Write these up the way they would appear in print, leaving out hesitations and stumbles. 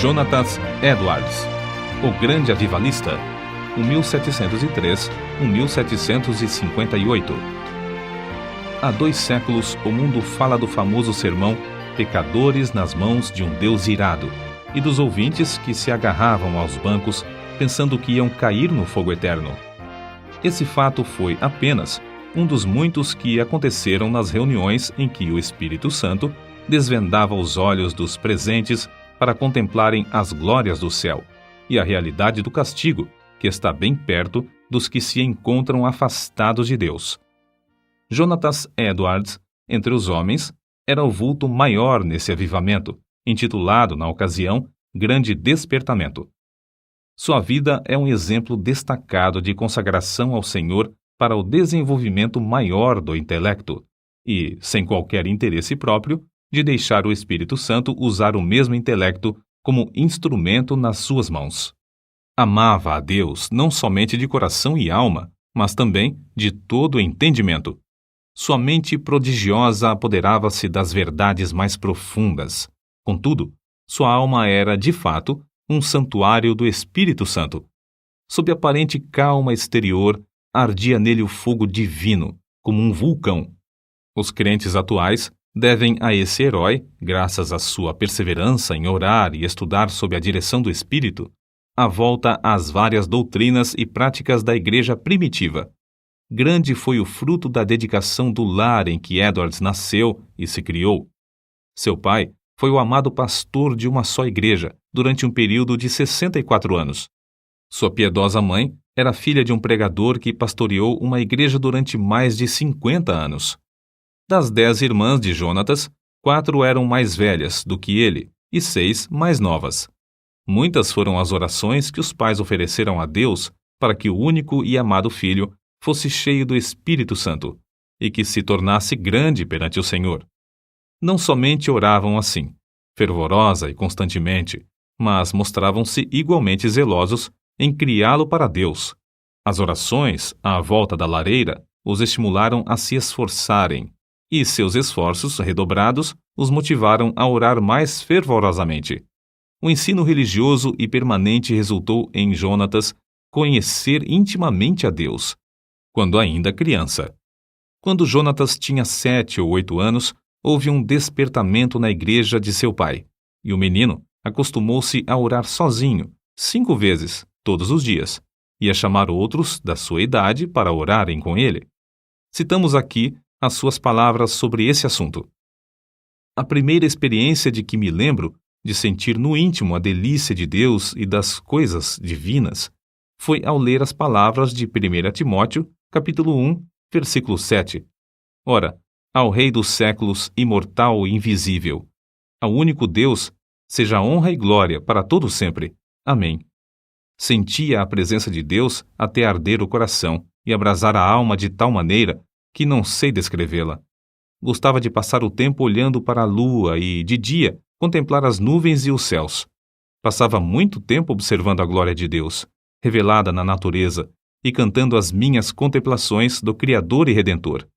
Jonathan Edwards, o grande avivalista, 1703-1758. Há 2 séculos, o mundo fala do famoso sermão Pecadores nas mãos de um Deus irado, e dos ouvintes que se agarravam aos bancos pensando que iam cair no fogo eterno. Esse fato foi apenas um dos muitos que aconteceram nas reuniões em que o Espírito Santo desvendava os olhos dos presentes para contemplarem as glórias do céu e a realidade do castigo, que está bem perto dos que se encontram afastados de Deus. Jonathan Edwards, entre os homens, era o vulto maior nesse avivamento, intitulado, na ocasião, Grande Despertamento. Sua vida é um exemplo destacado de consagração ao Senhor para o desenvolvimento maior do intelecto e, sem qualquer interesse próprio, de deixar o Espírito Santo usar o mesmo intelecto como instrumento nas suas mãos. Amava a Deus não somente de coração e alma, mas também de todo o entendimento. Sua mente prodigiosa apoderava-se das verdades mais profundas. Contudo, sua alma era, de fato, um santuário do Espírito Santo. Sob aparente calma exterior, ardia nele o fogo divino, como um vulcão. Os crentes atuais devem a esse herói, graças à sua perseverança em orar e estudar sob a direção do Espírito, a volta às várias doutrinas e práticas da igreja primitiva. Grande foi o fruto da dedicação do lar em que Edwards nasceu e se criou. Seu pai foi o amado pastor de uma só igreja durante um período de 64 anos. Sua piedosa mãe era filha de um pregador que pastoreou uma igreja durante mais de 50 anos. Das 10 irmãs de Jonatas, 4 eram mais velhas do que ele e 6 mais novas. Muitas foram as orações que os pais ofereceram a Deus para que o único e amado filho fosse cheio do Espírito Santo e que se tornasse grande perante o Senhor. Não somente oravam assim, fervorosa e constantemente, mas mostravam-se igualmente zelosos em criá-lo para Deus. As orações, à volta da lareira, os estimularam a se esforçarem, e seus esforços redobrados os motivaram a orar mais fervorosamente. O ensino religioso e permanente resultou em Jonatas conhecer intimamente a Deus, quando ainda criança. Quando Jonatas tinha 7 ou 8 anos, houve um despertamento na igreja de seu pai, e o menino acostumou-se a orar sozinho, 5 vezes, todos os dias, e a chamar outros da sua idade para orarem com ele. Citamos aqui as suas palavras sobre esse assunto. A primeira experiência de que me lembro, de sentir no íntimo a delícia de Deus e das coisas divinas, foi ao ler as palavras de 1 Timóteo, capítulo 1, versículo 7. Ora, ao Rei dos séculos, imortal e invisível, ao único Deus, seja honra e glória para todo sempre. Amém. Sentia a presença de Deus até arder o coração e abrasar a alma de tal maneira que não sei descrevê-la. Gostava de passar o tempo olhando para a lua e, de dia, contemplar as nuvens e os céus. Passava muito tempo observando a glória de Deus, revelada na natureza, e cantando as minhas contemplações do Criador e Redentor.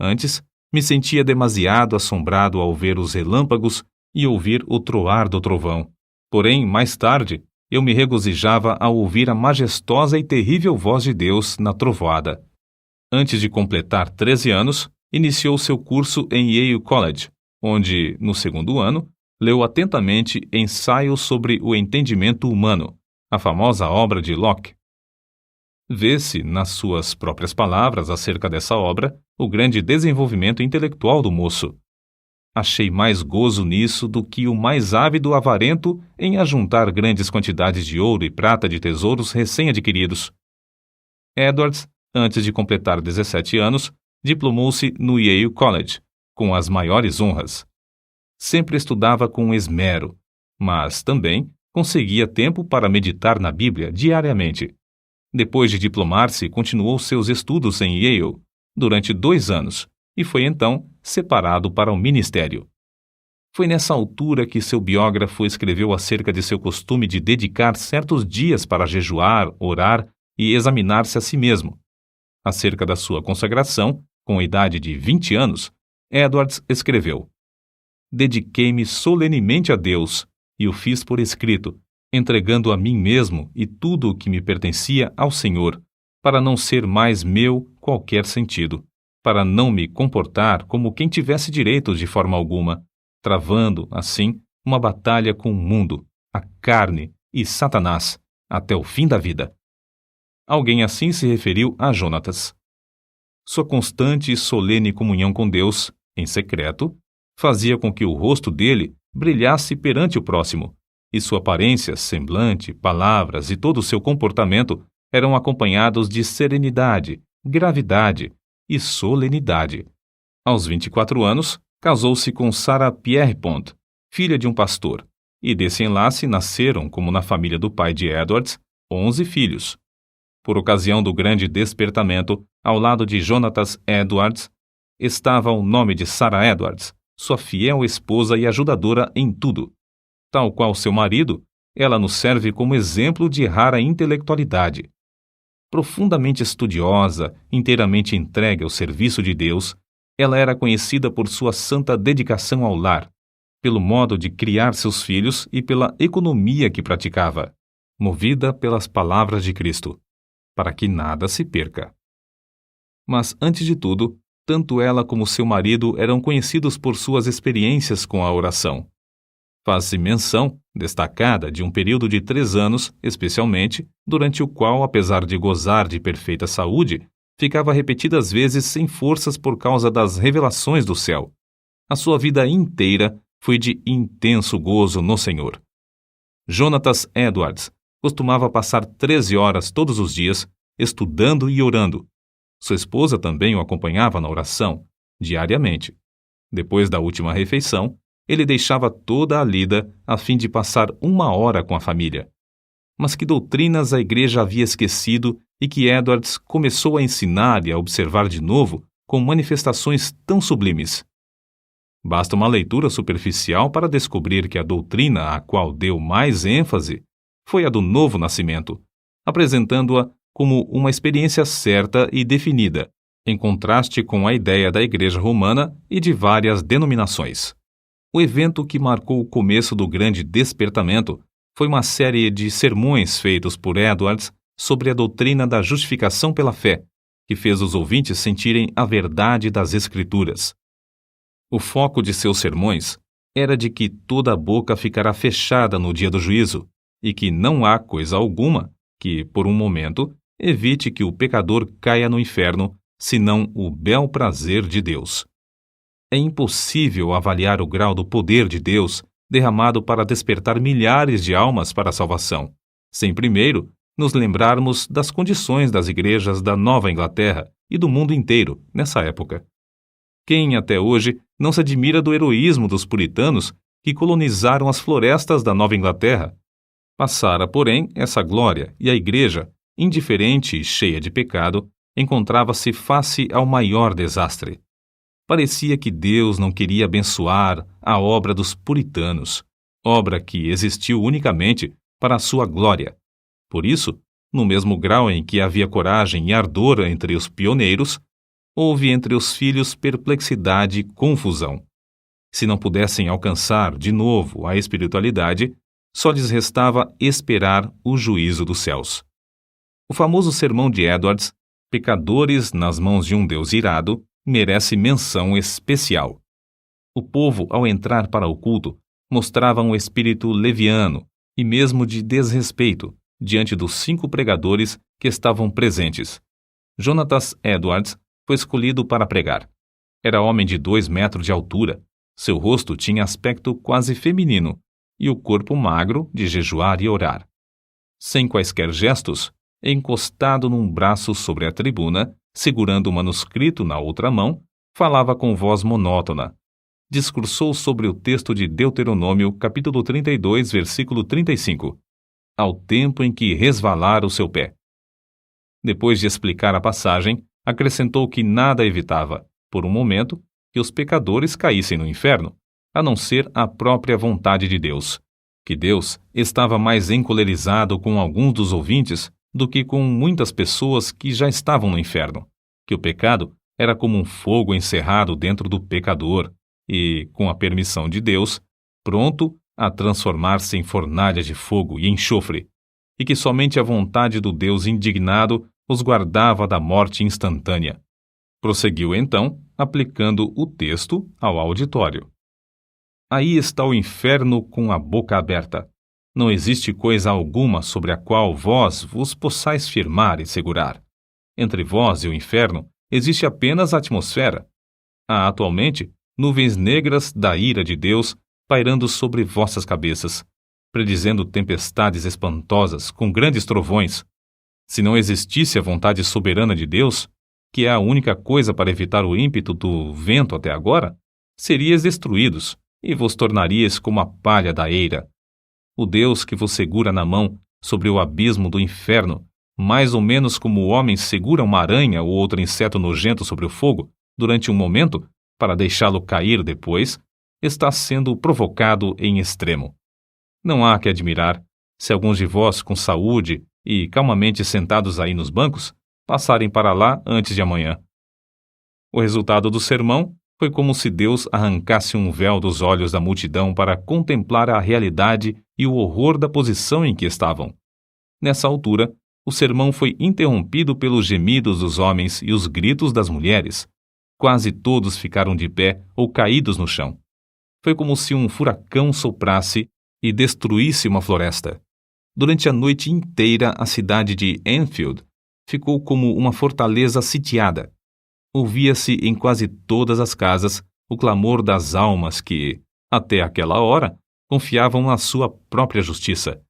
Antes, me sentia demasiado assombrado ao ver os relâmpagos e ouvir o troar do trovão. Porém, mais tarde, eu me regozijava ao ouvir a majestosa e terrível voz de Deus na trovoada. Antes de completar 13 anos, iniciou seu curso em Yale College, onde, no 2º ano, leu atentamente Ensaios sobre o Entendimento Humano, a famosa obra de Locke. Vê-se, nas suas próprias palavras acerca dessa obra, o grande desenvolvimento intelectual do moço. Achei mais gozo nisso do que o mais ávido avarento em ajuntar grandes quantidades de ouro e prata de tesouros recém-adquiridos. Edwards, antes de completar 17 anos, diplomou-se no Yale College, com as maiores honras. Sempre estudava com esmero, mas também conseguia tempo para meditar na Bíblia diariamente. Depois de diplomar-se, continuou seus estudos em Yale durante 2 anos e foi então separado para o ministério. Foi nessa altura que seu biógrafo escreveu acerca de seu costume de dedicar certos dias para jejuar, orar e examinar-se a si mesmo. Acerca da sua consagração, com a idade de 20 anos, Edwards escreveu: Dediquei-me solenemente a Deus, e o fiz por escrito, entregando a mim mesmo e tudo o que me pertencia ao Senhor, para não ser mais meu qualquer sentido, para não me comportar como quem tivesse direitos de forma alguma, travando, assim, uma batalha com o mundo, a carne e Satanás, até o fim da vida. Alguém assim se referiu a Jonatas. Sua constante e solene comunhão com Deus, em secreto, fazia com que o rosto dele brilhasse perante o próximo, e sua aparência, semblante, palavras e todo o seu comportamento eram acompanhados de serenidade, gravidade e solenidade. Aos 24 anos, casou-se com Sarah Pierrepont, filha de um pastor, e desse enlace nasceram, como na família do pai de Edwards, 11 filhos. Por ocasião do grande despertamento, ao lado de Jonatas Edwards, estava o nome de Sarah Edwards, sua fiel esposa e ajudadora em tudo. Tal qual seu marido, ela nos serve como exemplo de rara intelectualidade. Profundamente estudiosa, inteiramente entregue ao serviço de Deus, ela era conhecida por sua santa dedicação ao lar, pelo modo de criar seus filhos e pela economia que praticava, movida pelas palavras de Cristo, para que nada se perca. Mas, antes de tudo, tanto ela como seu marido eram conhecidos por suas experiências com a oração. Faz-se menção, destacada, de um período de 3 anos, especialmente, durante o qual, apesar de gozar de perfeita saúde, ficava repetidas vezes sem forças por causa das revelações do céu. A sua vida inteira foi de intenso gozo no Senhor. Jonatas Edwards costumava passar 13 horas todos os dias estudando e orando. Sua esposa também o acompanhava na oração, diariamente. Depois da última refeição, ele deixava toda a lida a fim de passar 1 hora com a família. Mas que doutrinas a igreja havia esquecido e que Edwards começou a ensinar e a observar de novo com manifestações tão sublimes? Basta uma leitura superficial para descobrir que a doutrina a qual deu mais ênfase foi a do novo nascimento, apresentando-a como uma experiência certa e definida, em contraste com a ideia da Igreja Romana e de várias denominações. O evento que marcou o começo do grande despertamento foi uma série de sermões feitos por Edwards sobre a doutrina da justificação pela fé, que fez os ouvintes sentirem a verdade das Escrituras. O foco de seus sermões era de que toda a boca ficará fechada no dia do juízo e que não há coisa alguma que, por um momento, evite que o pecador caia no inferno, senão o bel prazer de Deus. É impossível avaliar o grau do poder de Deus derramado para despertar milhares de almas para a salvação, sem primeiro nos lembrarmos das condições das igrejas da Nova Inglaterra e do mundo inteiro nessa época. Quem até hoje não se admira do heroísmo dos puritanos que colonizaram as florestas da Nova Inglaterra? Passara, porém, essa glória e a igreja, indiferente e cheia de pecado, encontrava-se face ao maior desastre. Parecia que Deus não queria abençoar a obra dos puritanos, obra que existiu unicamente para a sua glória. Por isso, no mesmo grau em que havia coragem e ardor entre os pioneiros, houve entre os filhos perplexidade e confusão. Se não pudessem alcançar, de novo, a espiritualidade, só lhes restava esperar o juízo dos céus. O famoso sermão de Edwards, Pecadores nas mãos de um Deus irado, merece menção especial. O povo, ao entrar para o culto, mostrava um espírito leviano e mesmo de desrespeito diante dos 5 pregadores que estavam presentes. Jonatas Edwards foi escolhido para pregar. Era homem de 2 metros de altura, seu rosto tinha aspecto quase feminino e o corpo magro de jejuar e orar. Sem quaisquer gestos, encostado num braço sobre a tribuna, segurando o manuscrito na outra mão, falava com voz monótona. Discursou sobre o texto de Deuteronômio, capítulo 32, versículo 35, ao tempo em que resvalara o seu pé. Depois de explicar a passagem, acrescentou que nada evitava, por um momento, que os pecadores caíssem no inferno, a não ser a própria vontade de Deus, que Deus estava mais encolerizado com alguns dos ouvintes do que com muitas pessoas que já estavam no inferno, que o pecado era como um fogo encerrado dentro do pecador e, com a permissão de Deus, pronto a transformar-se em fornalhas de fogo e enxofre, e que somente a vontade do Deus indignado os guardava da morte instantânea. Prosseguiu então, aplicando o texto ao auditório. Aí está o inferno com a boca aberta. Não existe coisa alguma sobre a qual vós vos possais firmar e segurar. Entre vós e o inferno existe apenas a atmosfera. Há atualmente nuvens negras da ira de Deus pairando sobre vossas cabeças, predizendo tempestades espantosas com grandes trovões. Se não existisse a vontade soberana de Deus, que é a única coisa para evitar o ímpeto do vento até agora, seríeis destruídos e vos tornaríeis como a palha da eira. O Deus que vos segura na mão sobre o abismo do inferno, mais ou menos como o homem segura uma aranha ou outro inseto nojento sobre o fogo durante um momento, para deixá-lo cair depois, está sendo provocado em extremo. Não há que admirar se alguns de vós com saúde e calmamente sentados aí nos bancos passarem para lá antes de amanhã. O resultado do sermão foi como se Deus arrancasse um véu dos olhos da multidão para contemplar a realidade e o horror da posição em que estavam. Nessa altura, o sermão foi interrompido pelos gemidos dos homens e os gritos das mulheres. Quase todos ficaram de pé ou caídos no chão. Foi como se um furacão soprasse e destruísse uma floresta. Durante a noite inteira, a cidade de Enfield ficou como uma fortaleza sitiada. Ouvia-se em quase todas as casas o clamor das almas que, até aquela hora, confiavam na sua própria justiça.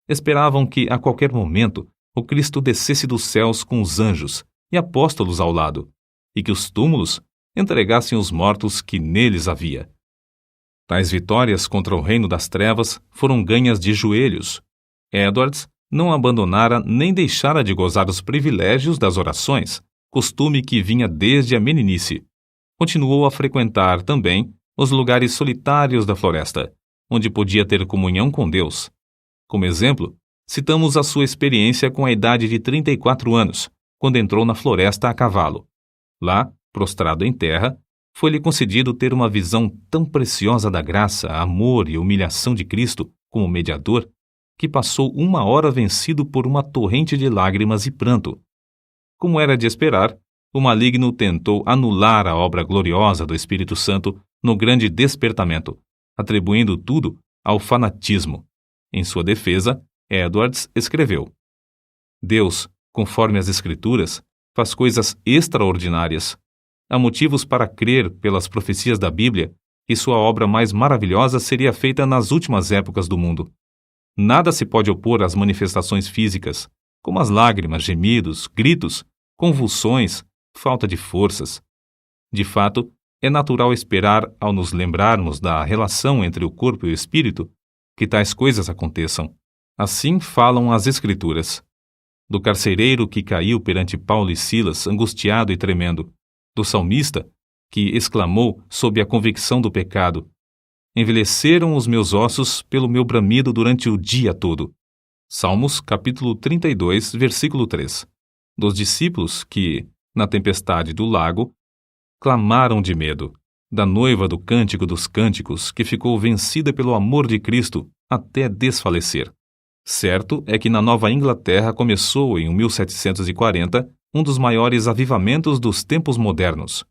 Esperavam que, a qualquer momento, o Cristo descesse dos céus com os anjos e apóstolos ao lado, e que os túmulos entregassem os mortos que neles havia. Tais vitórias contra o reino das trevas foram ganhas de joelhos. Edwards não abandonara nem deixara de gozar os privilégios das orações, costume que vinha desde a meninice. Continuou a frequentar também os lugares solitários da floresta, onde podia ter comunhão com Deus. Como exemplo, citamos a sua experiência com a idade de 34 anos, quando entrou na floresta a cavalo. Lá, prostrado em terra, foi-lhe concedido ter uma visão tão preciosa da graça, amor e humilhação de Cristo como mediador, que passou 1 hora vencido por uma torrente de lágrimas e pranto. Como era de esperar, o maligno tentou anular a obra gloriosa do Espírito Santo no grande despertamento, atribuindo tudo ao fanatismo. Em sua defesa, Edwards escreveu: Deus, conforme as Escrituras, faz coisas extraordinárias. Há motivos para crer, pelas profecias da Bíblia, que sua obra mais maravilhosa seria feita nas últimas épocas do mundo. Nada se pode opor às manifestações físicas, como as lágrimas, gemidos, gritos, convulsões, falta de forças. De fato, é natural esperar, ao nos lembrarmos da relação entre o corpo e o espírito, que tais coisas aconteçam. Assim falam as Escrituras. Do carcereiro que caiu perante Paulo e Silas, angustiado e tremendo, do salmista, que exclamou sob a convicção do pecado: envelheceram os meus ossos pelo meu bramido durante o dia todo. Salmos, capítulo 32, versículo 3. Dos discípulos que, na tempestade do lago, clamaram de medo, da noiva do Cântico dos Cânticos, que ficou vencida pelo amor de Cristo até desfalecer. Certo é que na Nova Inglaterra começou, em 1740, um dos maiores avivamentos dos tempos modernos.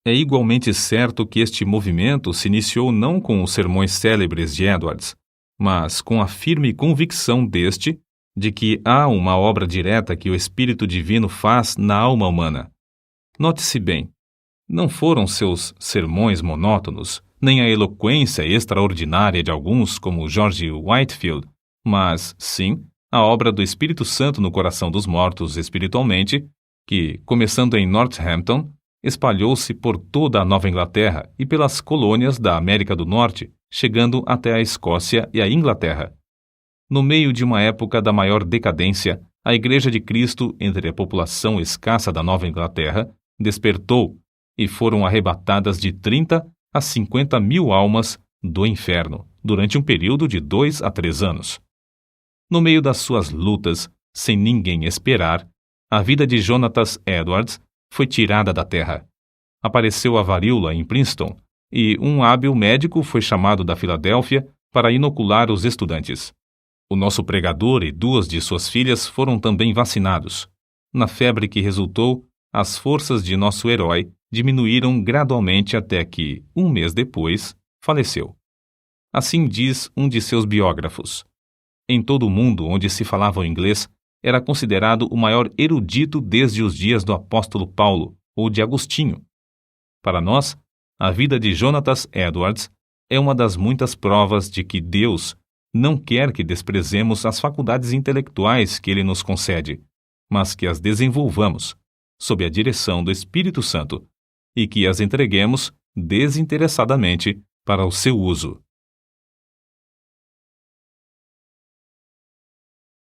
É igualmente certo que este movimento se iniciou não com os sermões célebres de Edwards, mas com a firme convicção deste de que há uma obra direta que o Espírito Divino faz na alma humana. Note-se bem, não foram seus sermões monótonos, nem a eloquência extraordinária de alguns como George Whitefield, mas, sim, a obra do Espírito Santo no coração dos mortos espiritualmente, que, começando em Northampton, espalhou-se por toda a Nova Inglaterra e pelas colônias da América do Norte, chegando até a Escócia e a Inglaterra. No meio de uma época da maior decadência, a Igreja de Cristo, entre a população escassa da Nova Inglaterra, despertou e foram arrebatadas de 30 a 50 mil almas do inferno, durante um período de 2 a 3 anos. No meio das suas lutas, sem ninguém esperar, a vida de Jonathan Edwards foi tirada da terra. Apareceu a varíola em Princeton, e um hábil médico foi chamado da Filadélfia para inocular os estudantes. O nosso pregador e 2 de suas filhas foram também vacinados. Na febre que resultou, as forças de nosso herói diminuíram gradualmente até que, 1 mês depois, faleceu. Assim diz um de seus biógrafos. Em todo o mundo onde se falava o inglês, era considerado o maior erudito desde os dias do apóstolo Paulo ou de Agostinho. Para nós, a vida de Jonatas Edwards é uma das muitas provas de que Deus não quer que desprezemos as faculdades intelectuais que Ele nos concede, mas que as desenvolvamos, sob a direção do Espírito Santo, e que as entreguemos desinteressadamente para o seu uso.